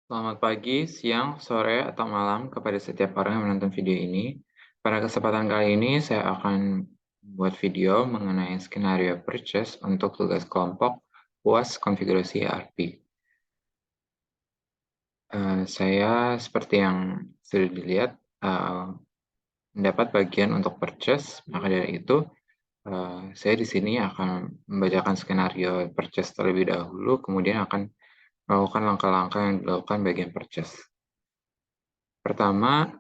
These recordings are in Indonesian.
Selamat pagi, siang, sore, atau malam kepada setiap orang yang menonton video ini. Pada kesempatan kali ini, saya akan buat video mengenai skenario purchase untuk tugas kelompok UAS konfigurasi ERP. Saya seperti yang sudah dilihat, eh, mendapat bagian untuk purchase, maka dari itu saya di sini akan membacakan skenario purchase terlebih dahulu, kemudian akan melakukan langkah-langkah yang dilakukan bagian purchase. Pertama,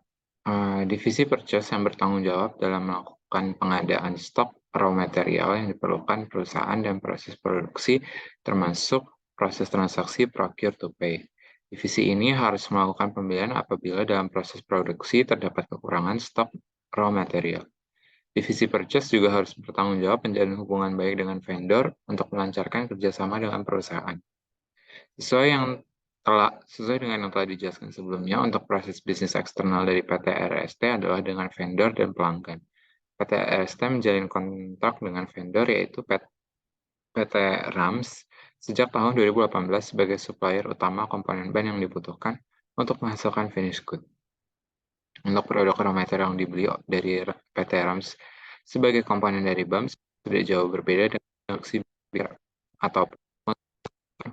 divisi purchase yang bertanggung jawab dalam melakukan pengadaan stok raw material yang diperlukan perusahaan dan proses produksi, termasuk proses transaksi procure to pay. Divisi ini harus melakukan pembelian apabila dalam proses produksi terdapat kekurangan stok raw material. Divisi purchase juga harus bertanggung jawab menjalin hubungan baik dengan vendor untuk melancarkan kerjasama dengan perusahaan. Sesuai dengan yang telah dijelaskan sebelumnya, untuk proses bisnis eksternal dari PT RST adalah dengan vendor dan pelanggan. PT RST menjalin kontrak dengan vendor yaitu PT RAMS sejak tahun 2018 sebagai supplier utama komponen ban yang dibutuhkan untuk menghasilkan finished good. Untuk produk raw material yang dibeli dari PT RAMS sebagai komponen dari BAM sudah jauh berbeda dengan produksi atau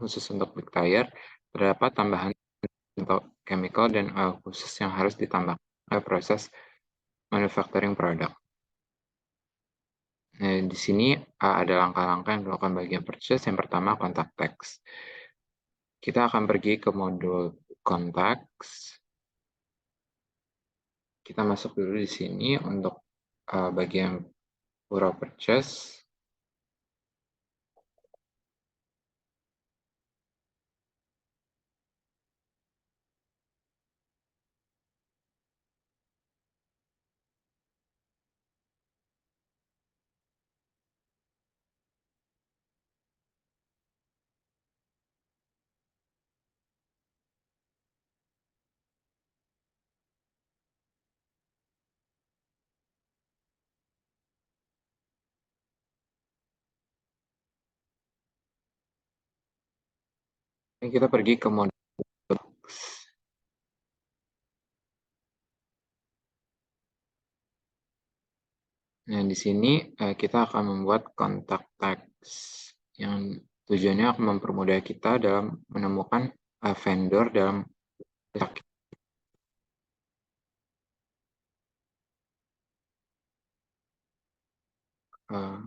khusus untuk big tire, terdapat tambahan untuk chemical dan oil khusus yang harus ditambahkan oleh proses manufacturing product. Nah, di sini ada langkah-langkah yang dilakukan bagian purchase. Yang pertama, contact text. Kita akan pergi ke modul contacts. Kita masuk dulu di sini untuk bagian pura purchase. Ini kita pergi ke modul text. Nah, di sini kita akan membuat contact text yang tujuannya akan mempermudah kita dalam menemukan vendor dalam uh,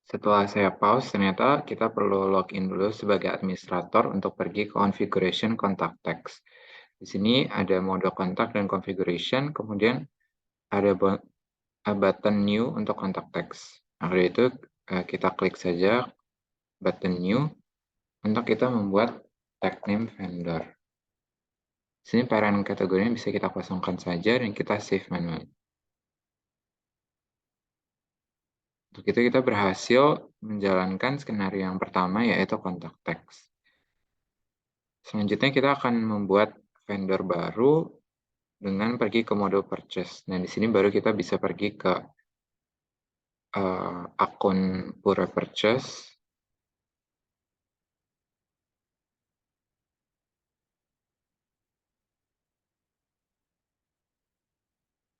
setelah saya pause, ternyata kita perlu login dulu sebagai administrator untuk pergi ke configuration contact text. Di sini ada mode kontak dan configuration, kemudian ada button new untuk contact text. Nah, dari itu kita klik saja button new untuk kita membuat tag name vendor. Di sini parent kategorinya bisa kita kosongkan saja dan kita save manually. Untuk itu kita berhasil menjalankan skenario yang pertama yaitu contact text. Selanjutnya kita akan membuat vendor baru dengan pergi ke mode purchase. Nah, di sini baru kita bisa pergi ke akun Pura Purchase.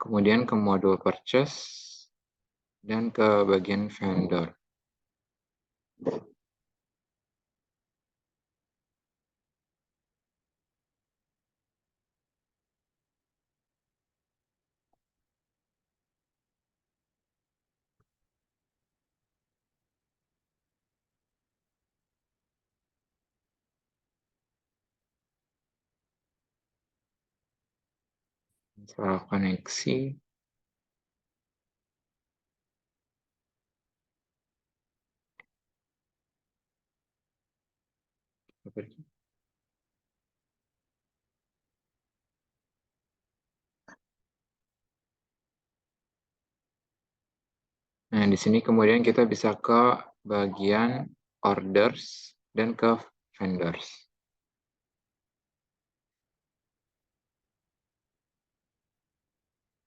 Kemudian ke modul purchase dan ke bagian vendor. Salah koneksi. Nah, di sini kemudian kita bisa ke bagian orders dan ke vendors.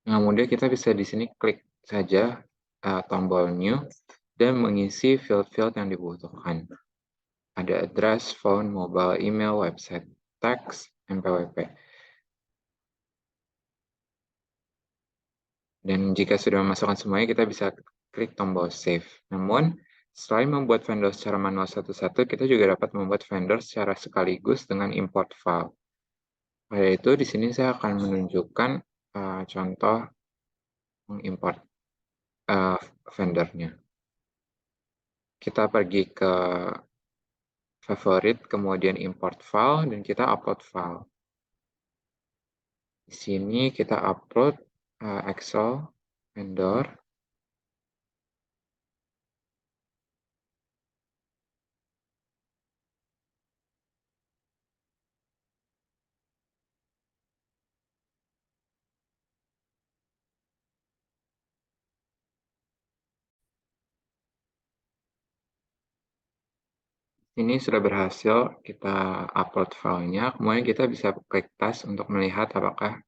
Yang mudah kita bisa di sini klik saja, tombol New dan mengisi field-field yang dibutuhkan. Ada address, phone, mobile, email, website, teks, NPWP. Dan jika sudah memasukkan semuanya, kita bisa klik tombol Save. Namun, selain membuat vendor secara manual satu-satu, kita juga dapat membuat vendor secara sekaligus dengan import file. Pada itu, di sini saya akan menunjukkan contoh mengimport vendornya. Kita pergi ke favorit, kemudian import file, dan kita upload file. Di sini kita upload Excel vendor. Ini sudah berhasil kita upload filenya, kemudian kita bisa klik tas untuk melihat apakah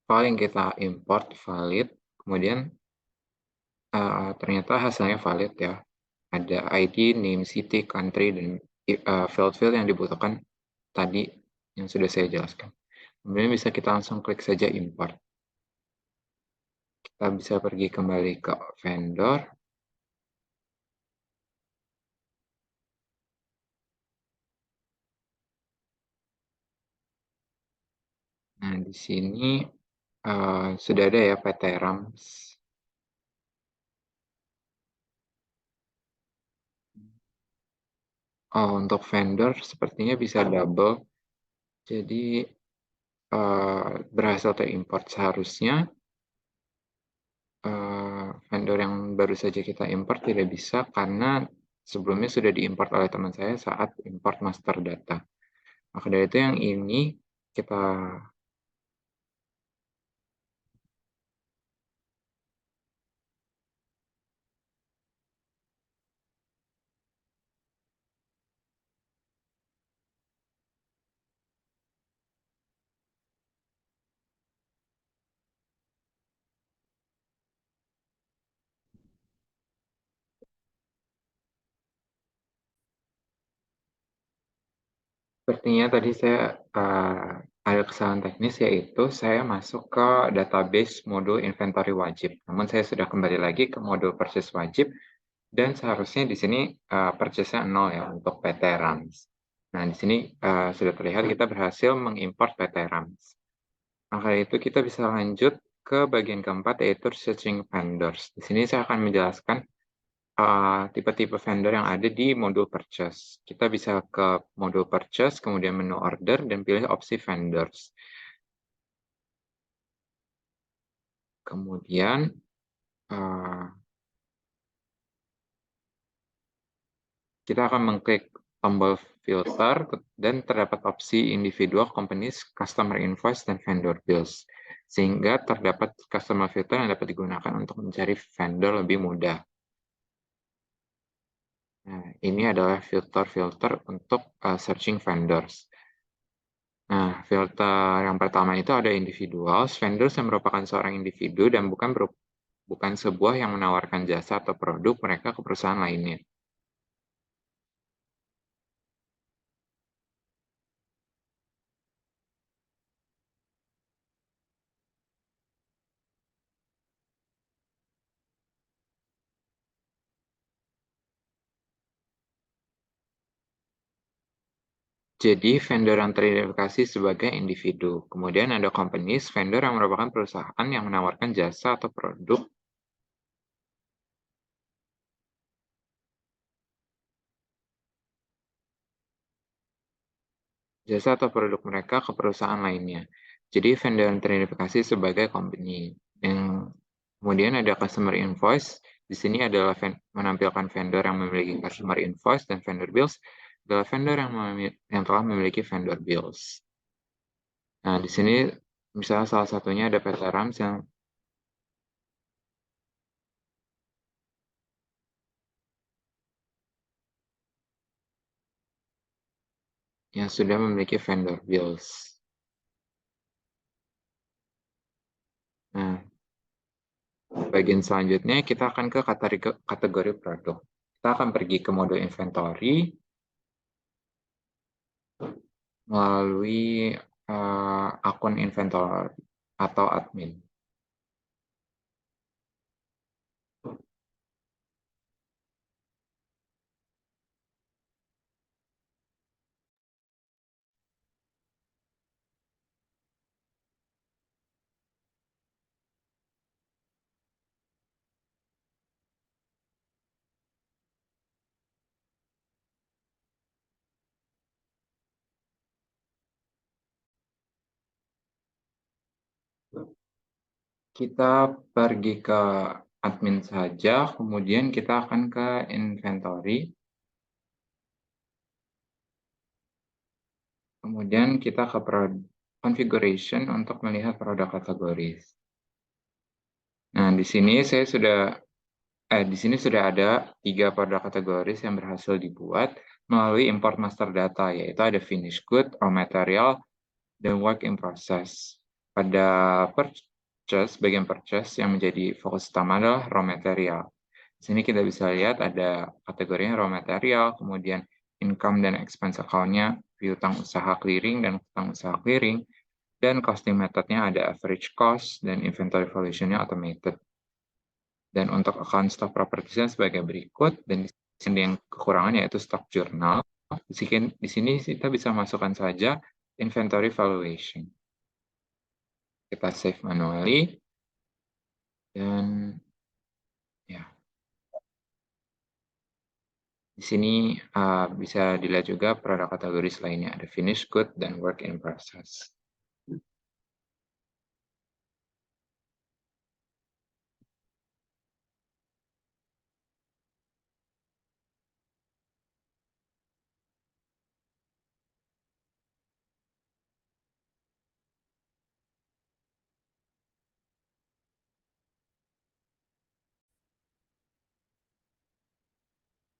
file yang kita import valid, kemudian ternyata hasilnya valid ya. Ada ID, name, city, country, dan field-field yang dibutuhkan tadi yang sudah saya jelaskan. Kemudian bisa kita langsung klik saja import. Kita bisa pergi kembali ke vendor. Nah, di sini sudah ada ya PT Rams. Oh, untuk vendor sepertinya bisa double. Jadi berhasil terimport. Seharusnya vendor yang baru saja kita import tidak bisa karena sebelumnya sudah diimport oleh teman saya saat import master data. Maka dari itu yang ini kita sepertinya tadi saya ada kesalahan teknis, yaitu saya masuk ke database modul inventory wajib. Namun saya sudah kembali lagi ke modul purchase wajib dan seharusnya di sini purchase-nya 0 ya untuk PT Rams. Nah, di sini sudah terlihat kita berhasil mengimport PT Rams. Maka itu kita bisa lanjut ke bagian keempat, yaitu searching vendors. Di sini saya akan menjelaskan tipe-tipe vendor yang ada di modul purchase. Kita bisa ke modul purchase, kemudian menu order, dan pilih opsi vendors. Kemudian kita akan mengklik tombol filter dan terdapat opsi individual, companies, customer invoice, dan vendor bills. Sehingga terdapat customer filter yang dapat digunakan untuk mencari vendor lebih mudah. Nah, ini adalah filter-filter untuk searching vendors. Nah, filter yang pertama itu ada individuals, vendors yang merupakan seorang individu dan bukan sebuah yang menawarkan jasa atau produk mereka ke perusahaan lainnya. Jadi, vendor yang teridentifikasi sebagai individu. Kemudian ada companies, vendor yang merupakan perusahaan yang menawarkan jasa atau produk mereka ke perusahaan lainnya. Jadi, vendor yang teridentifikasi sebagai company. Yang kemudian ada customer invoice. Di sini adalah menampilkan vendor yang memiliki customer invoice, dan vendor bills adalah vendor yang telah memiliki vendor bills. Nah, di sini misalnya salah satunya ada PT Rams yang sudah memiliki vendor bills. bagian selanjutnya kita akan ke kategori produk. Kita akan pergi ke mode inventory melalui akun inventory atau admin. Kita pergi ke admin saja, kemudian kita akan ke inventory, kemudian kita ke configuration untuk melihat produk kategoris. Nah, di sini sudah ada 3 produk kategoris yang berhasil dibuat melalui import master data, yaitu ada finished good, raw material, dan work in process. Pada bagian purchase yang menjadi fokus utama adalah raw material. Di sini kita bisa lihat ada kategorinya raw material, kemudian income dan expense account-nya, piutang usaha clearing dan utang usaha clearing, dan costing methodnya ada average cost dan inventory valuation-nya automated. Dan untuk account stock properties sebagai berikut, dan di sini yang kekurangan yaitu stock journal. Di sini kita bisa masukkan saja inventory valuation. Kita save manually, dan ya, di sini bisa dilihat juga produk kategori lainnya, ada finished good dan work in process.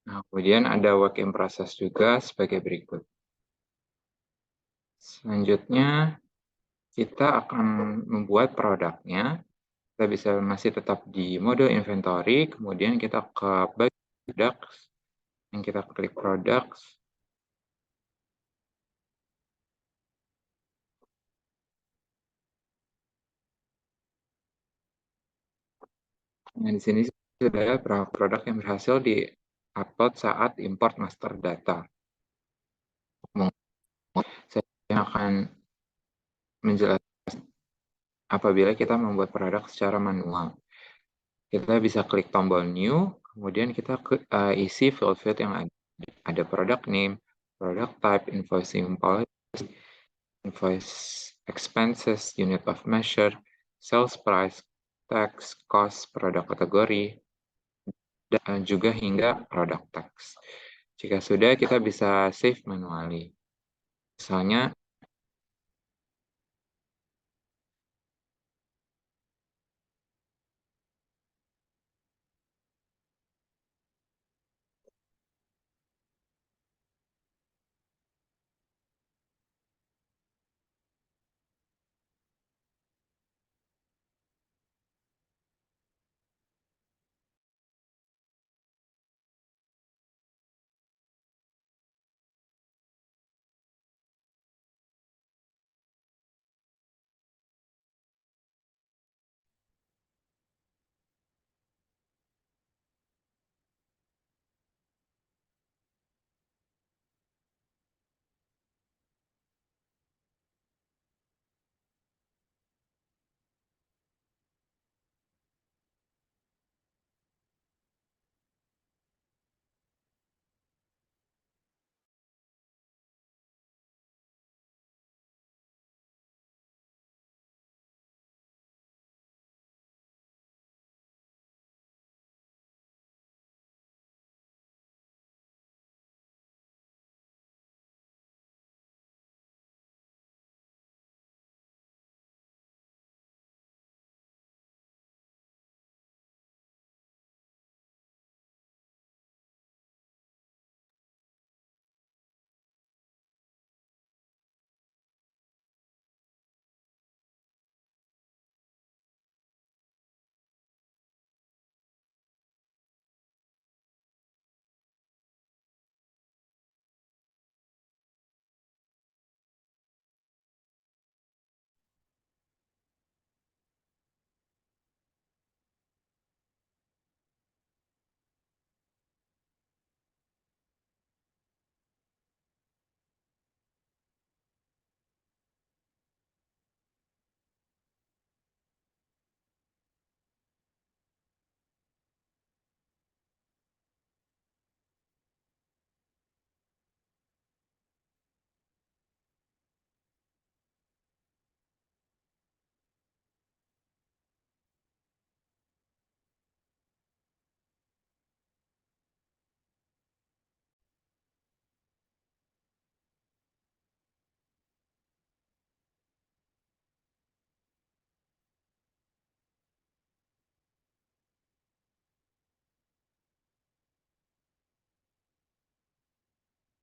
Nah, kemudian ada work in process juga sebagai berikut. Selanjutnya, kita akan membuat produknya. Kita bisa masih tetap di mode inventory, kemudian kita ke bagian products, yang kita klik products. Nah, di sini sudah ada produk yang berhasil di-upload saat import master data. Saya akan menjelaskan apabila kita membuat produk secara manual. Kita bisa klik tombol new, kemudian kita isi field-field yang ada. Ada product name, product type, invoicing policy, invoice expenses, unit of measure, sales price, tax, cost, produk kategori, dan juga hingga produk tax. Jika sudah, kita bisa save manually. Misalnya,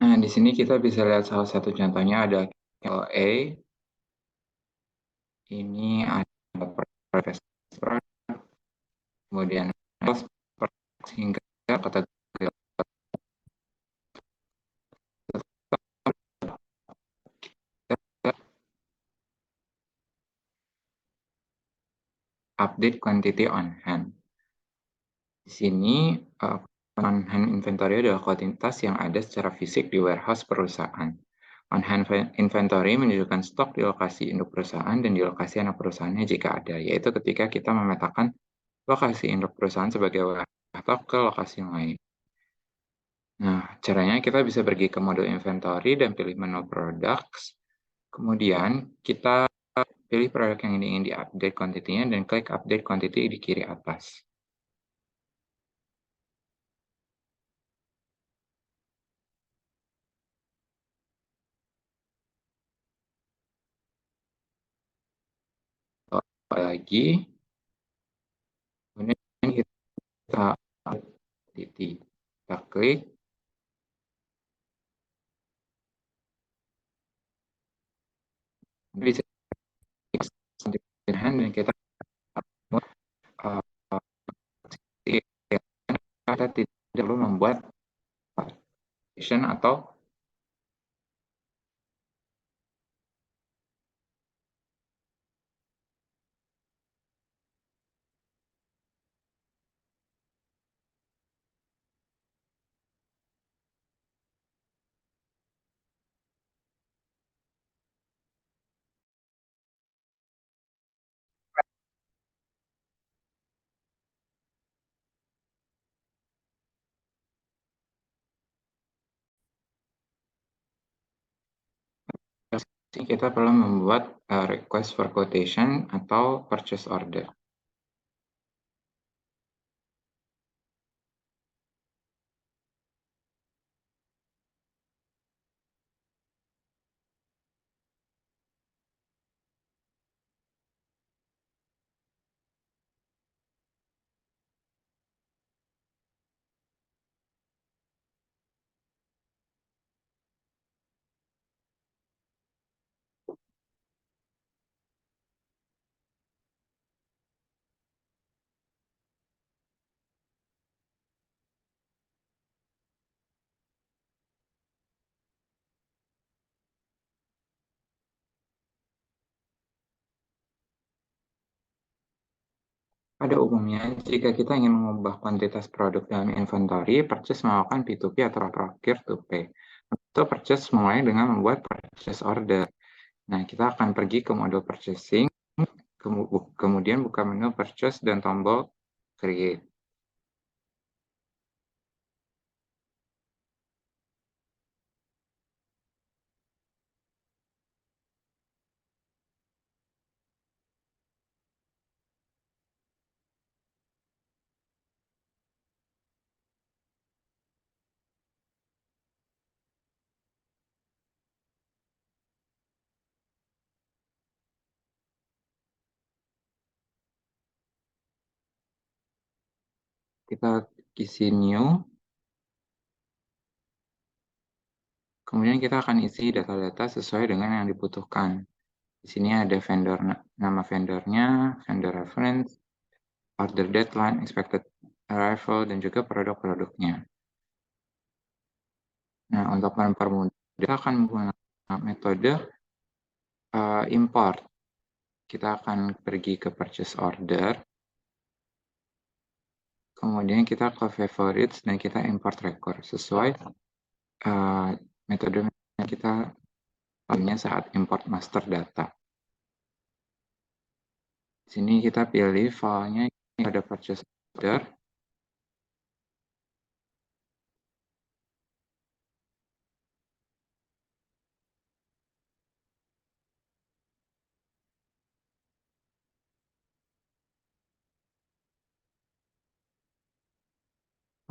Nah, di sini kita bisa lihat salah satu contohnya ada KLA, ini ada proses kemudian hingga kategori update quantity on hand. Di sini on hand inventory adalah kuantitas yang ada secara fisik di warehouse perusahaan. On hand inventory menunjukkan stok di lokasi induk perusahaan dan di lokasi anak perusahaannya jika ada, yaitu ketika kita memetakan lokasi induk perusahaan sebagai warehouse atau ke lokasi yang lain. Nah, caranya kita bisa pergi ke modul inventory dan pilih menu products. Kemudian kita pilih produk yang ingin di-update quantity-nya dan klik update quantity di kiri atas. Lagi, kemudian kita quantity. Kita klik, bisa dan kita kita tidak perlu membuat partition atau kita perlu membuat request for quotation atau purchase order. Pada umumnya, jika kita ingin mengubah kuantitas produk dalam inventory, purchase melakukan P2P atau procure to pay. Untuk purchase mulai dengan membuat purchase order. Nah, kita akan pergi ke modul purchasing, kemudian buka menu purchase dan tombol create. Kita isi new, kemudian kita akan isi data-data sesuai dengan yang dibutuhkan. Di sini ada vendor, nama vendornya, vendor reference, order deadline, expected arrival, dan juga produk-produknya. Nah, untuk mempermudah, kita akan menggunakan metode import. Kita akan pergi ke purchase order, kemudian kita ke favorites, dan kita import record sesuai metode yang kita lakukan saat import master data. Di sini kita pilih filenya ada purchase order.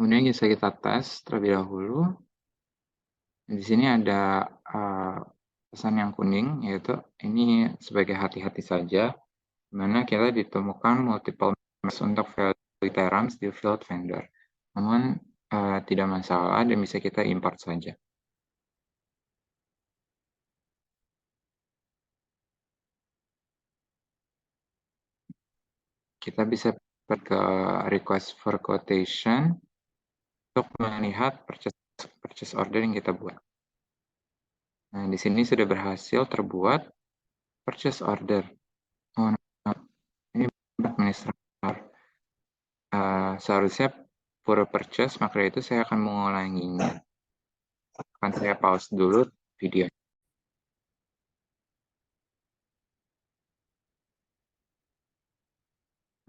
Kemudian bisa kita tes terlebih dahulu. Di sini ada pesan yang kuning, yaitu ini sebagai hati-hati saja, di mana kita ditemukan multiple match untuk value terms di field vendor. Namun tidak masalah dan bisa kita import saja. kita bisa ke request for quotation untuk melihat purchase order yang kita buat. Nah, di sini sudah berhasil terbuat purchase order. Oh, nah, ini administrator. Seharusnya for purchase, maka itu saya akan mengulanginya. Akan saya pause dulu video.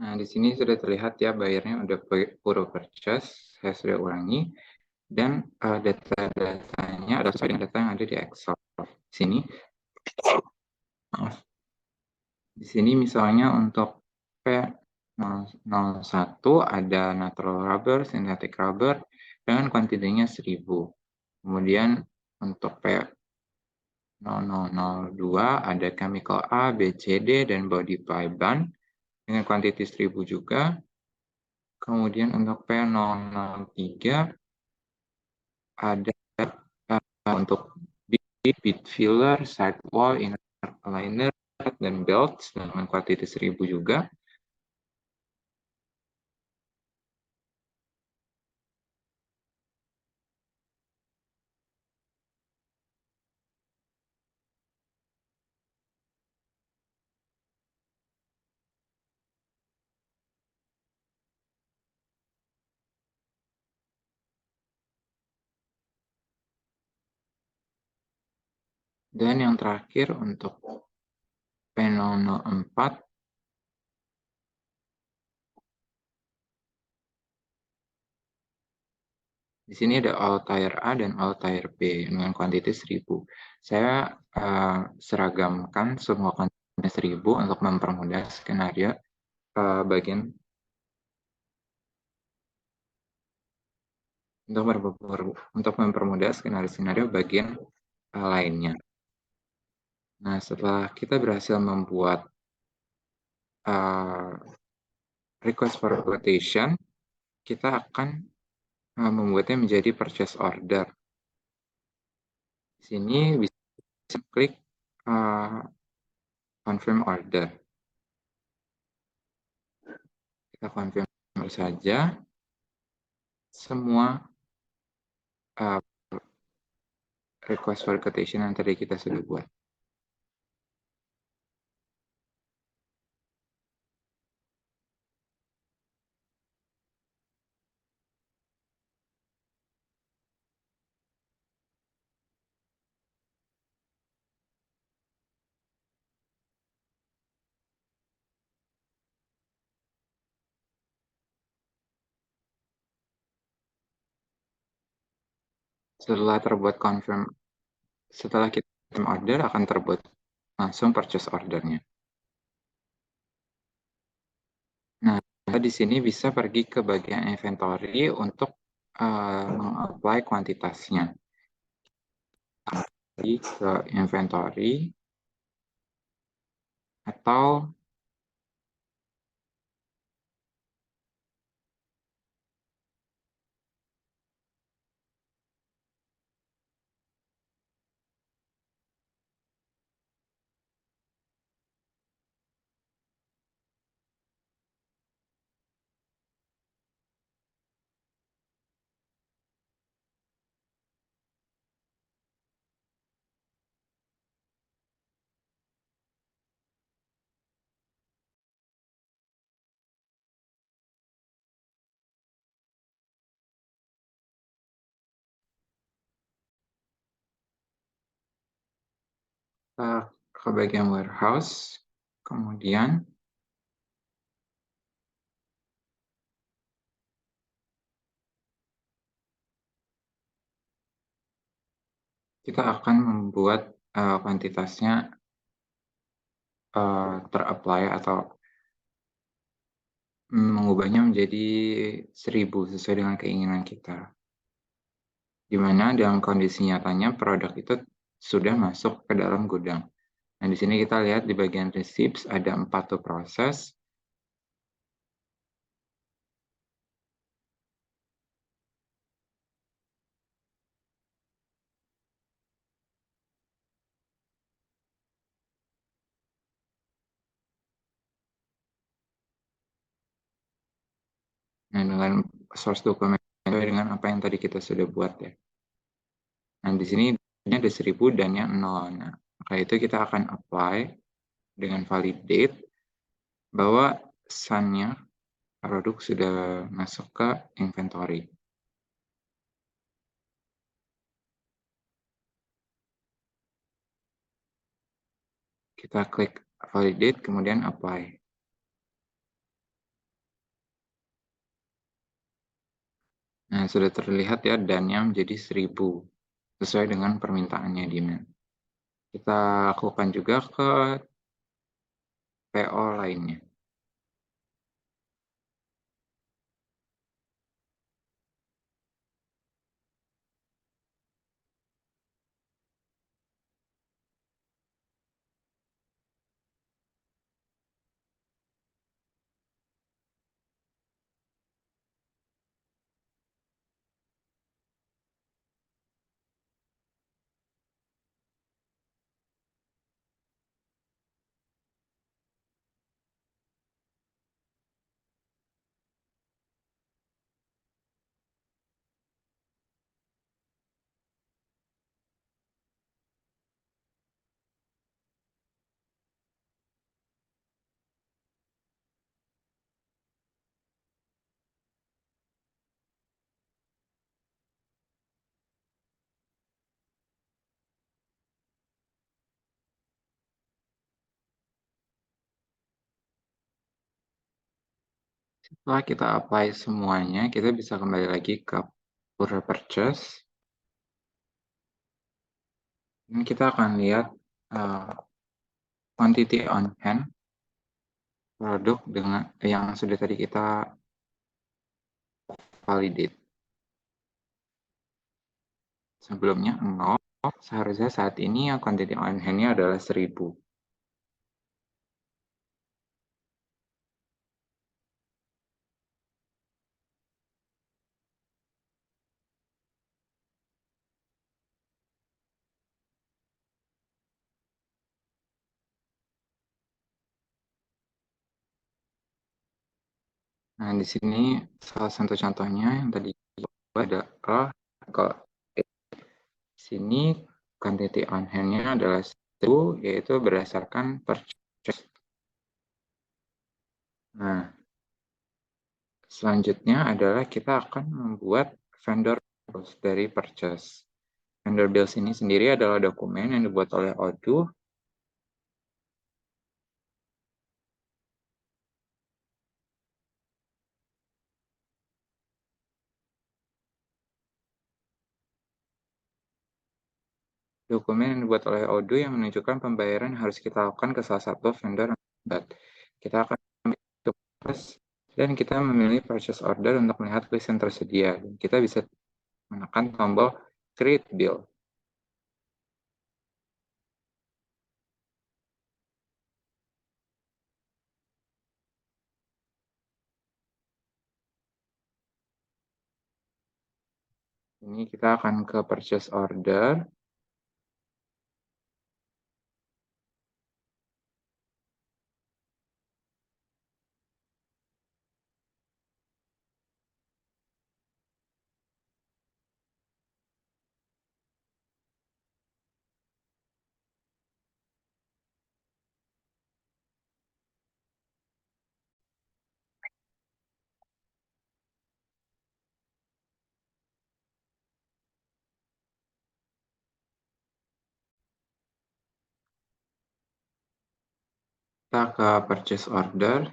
Nah, di sini sudah terlihat ya bayarnya udah pure purchase, saya sudah ulangi, dan data-datanya ada sesuai dengan data yang ada di Excel. Di sini, maaf, di sini misalnya untuk P01 ada natural rubber, synthetic rubber, dengan kuantitinya 1000. Kemudian untuk P0002 ada chemical A, B, C, D, dan body ply band dengan kuantiti 1000 juga. Kemudian untuk P003 ada untuk bit filler, sidewall, inner liner, dan belts dengan kuantiti 1000 juga. Dan yang terakhir untuk P004 di sini ada altair A dan altair B dengan kuantiti 1000. Saya seragamkan semua kuantiti 1000 untuk mempermudah skenario bagian untuk mempermudah skenario-skenario bagian lainnya. Nah, setelah kita berhasil membuat request for quotation, kita akan membuatnya menjadi purchase order. Di sini bisa klik confirm order. Kita confirm saja semua request for quotation yang tadi kita sudah buat. Setelah kita confirm order akan terbuat langsung purchase ordernya. Nah, kita di sini bisa pergi ke bagian inventory untuk mengapply kuantitasnya. Pergi ke inventory atau ke bagian warehouse, kemudian kita akan membuat kuantitasnya terapply atau mengubahnya menjadi 1000 sesuai dengan keinginan kita. Di mana dalam kondisi nyatanya produk itu sudah masuk ke dalam gudang. Nah, di sini kita lihat di bagian receipts ada 4 proses. Nah, dengan source dokumen sesuai dengan apa yang tadi kita sudah buat ya. Nah, di sini ini ada 1000 dan yang 0. Nah, maka itu kita akan apply dengan validate bahwa sun-nya produk sudah masuk ke inventory. Kita klik validate, kemudian apply. Nah, sudah terlihat ya dan-nya menjadi 1000 sesuai dengan permintaannya demand. Kita lakukan juga ke PO lainnya. Setelah kita apply semuanya, kita bisa kembali lagi ke order purchase. Ini kita akan lihat quantity on hand produk dengan yang sudah tadi kita validate. Sebelumnya 0, seharusnya saat ini yang quantity on hand-nya adalah 1000. Nah, di sini salah satu contohnya yang tadi adalah kalau sini quantity on hand-nya adalah 1000, yaitu berdasarkan purchase. Nah, selanjutnya adalah kita akan membuat vendor bills dari purchase. Vendor bills ini sendiri adalah dokumen yang dibuat oleh Odoo. Dokumen yang dibuat oleh Odoo yang menunjukkan pembayaran harus kita lakukan ke salah satu vendor. Kita akan dan kita memilih purchase order untuk melihat list yang tersedia. Kita bisa menekan tombol create bill. Ini kita akan ke purchase order. Kita ke purchase order.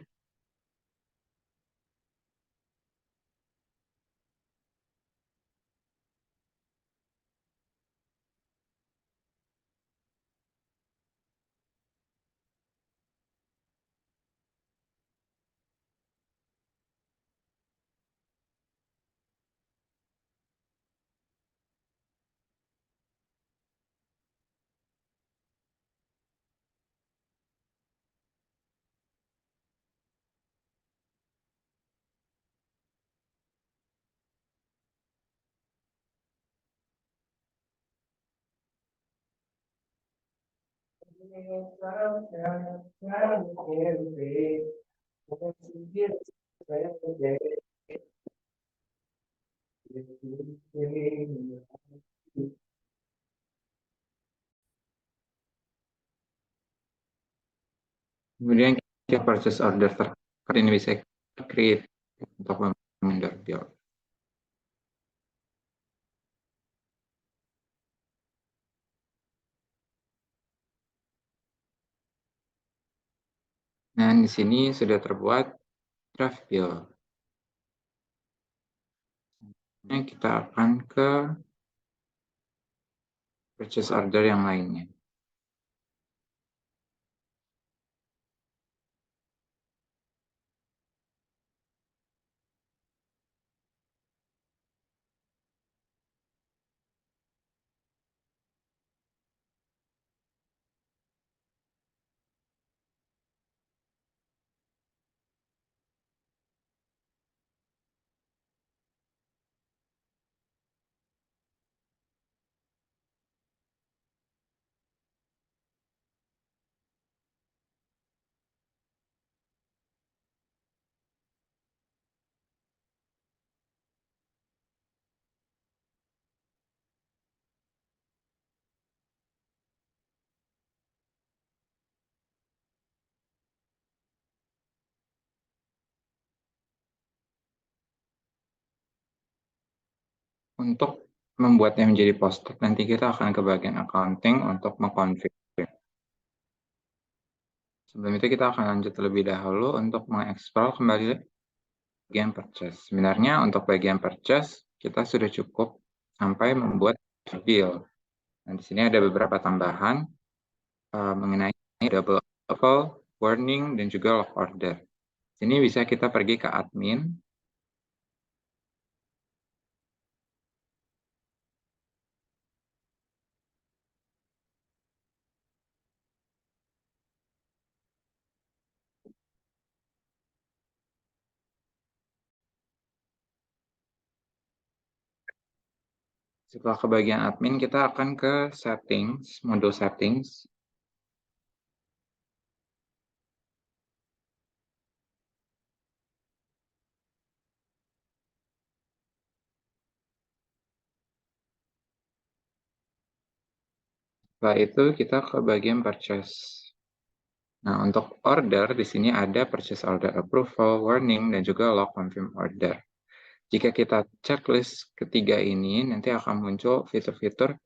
purchase order terkait ini bisa create untuk vendor bill. Dan di sini sudah terbuat draft bill. Nah, kita akan ke purchase order yang lainnya. Untuk membuatnya menjadi post-it, nanti kita akan ke bagian accounting untuk mengkonfigurasi. Sebelum itu kita akan lanjut terlebih dahulu untuk mengeksplor kembali bagian purchase. Sebenarnya untuk bagian purchase, kita sudah cukup sampai membuat bill. Nah, di sini ada beberapa tambahan mengenai double level, warning, dan juga lock order. Sini bisa kita pergi ke admin. Setelah ke bagian admin, kita akan ke settings, modul settings. Setelah itu kita ke bagian purchase. Nah, untuk order di sini ada purchase order approval, warning, dan juga lock confirm order. Jika kita checklist ketiga ini, nanti akan muncul fitur-fitur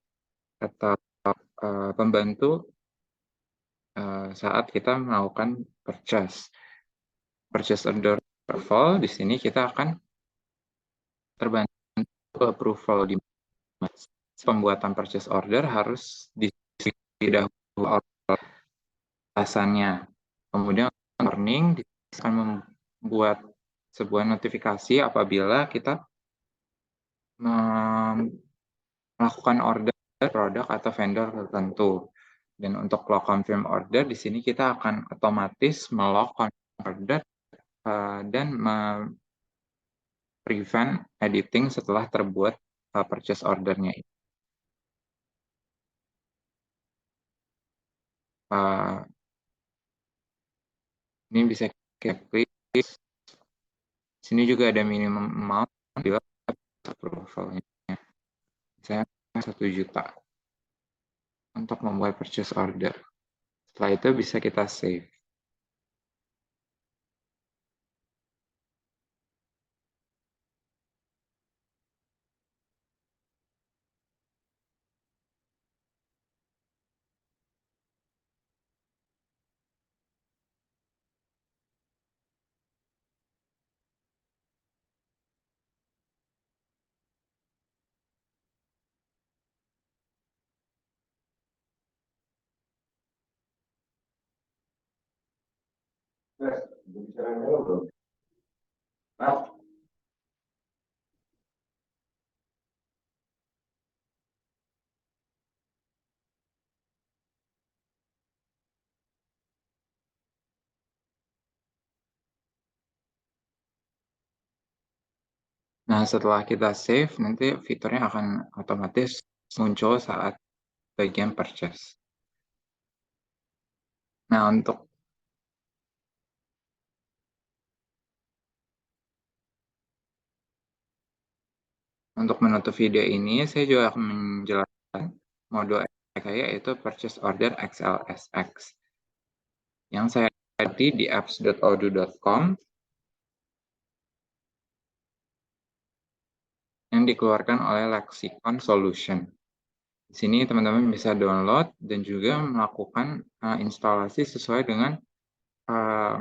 atau pembantu saat kita melakukan purchase. Purchase order approval, di sini kita akan terbantu approval di pembuatan purchase order harus didahului oleh atasannya. Kemudian warning akan membuat sebuah notifikasi apabila kita melakukan order produk atau vendor tertentu. Dan untuk lock confirm order, di sini kita akan otomatis melock confirm order dan prevent editing setelah terbuat purchase ordernya. Ini bisa kita klik. Sini juga ada minimum amount bila approvalnya. Saya 1 juta untuk membuat purchase order. Setelah itu bisa kita save. Nah, setelah kita save, nanti fiturnya akan otomatis muncul saat bagian purchase. Nah, untuk menutup video ini, saya juga akan menjelaskan modul saya yaitu Purchase Order XLSX. Yang saya tadi di apps.odoo.com yang dikeluarkan oleh Lexicon Solution. Di sini teman-teman bisa download dan juga melakukan instalasi sesuai dengan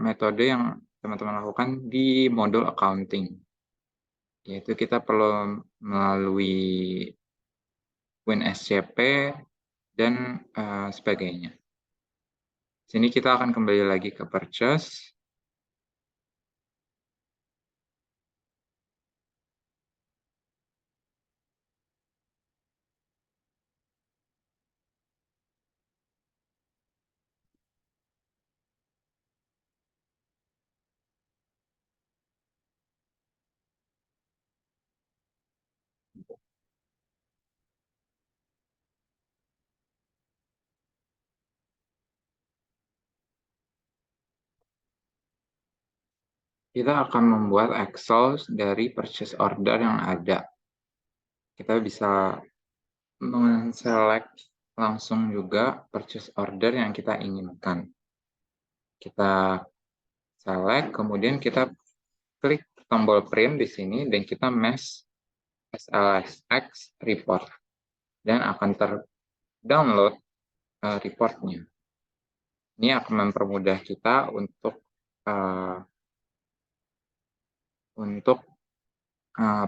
metode yang teman-teman lakukan di modul accounting. Yaitu kita perlu melalui WinSCP dan sebagainya. Sini kita akan kembali lagi ke purchase. Kita akan membuat Excel dari purchase order yang ada. Kita bisa men-select langsung juga purchase order yang kita inginkan. Kita select, kemudian kita klik tombol print di sini dan kita match SLSX report dan akan terdownload reportnya. Ini akan mempermudah kita untuk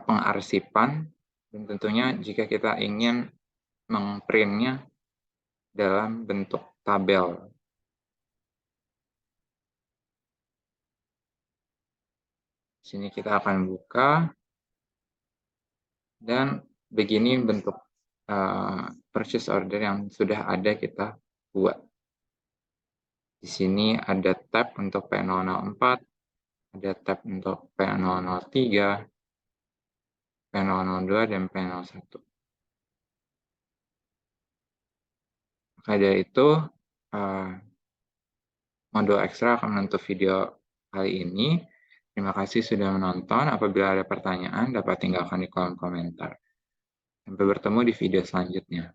pengarsipan dan tentunya jika kita ingin mengprintnya dalam bentuk tabel. Di sini kita akan buka dan begini bentuk purchase order yang sudah ada kita buat. Di sini ada tab untuk P004, ada tab untuk P003, P002, dan P01. Maka dari itu, modul ekstra akan menutup video kali ini. Terima kasih sudah menonton. Apabila ada pertanyaan, dapat tinggalkan di kolom komentar. Sampai bertemu di video selanjutnya.